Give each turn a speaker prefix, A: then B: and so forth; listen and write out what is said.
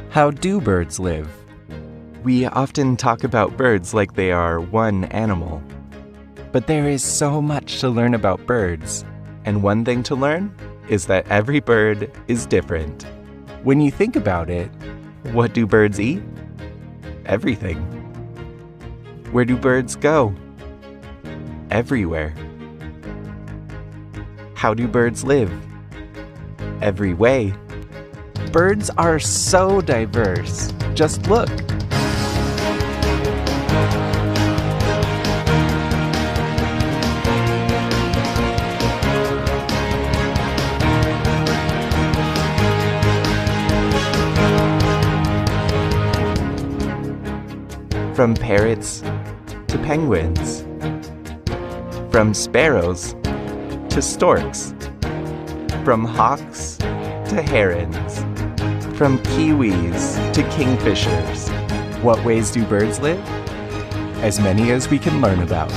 A: How do birds live? We often talk about birds like they are one animal. But there is so much to learn about birds, and one thing to learn is that every bird is different. When you think about it, what do birds eat? Everything. Where do birds go? Everywhere. How do birds live? Every way. Birds are so diverse. Just look. From parrots to penguins. From sparrows to storks. From hawks to herons. From kiwis to kingfishers. What ways do birds live? As many as we can learn about.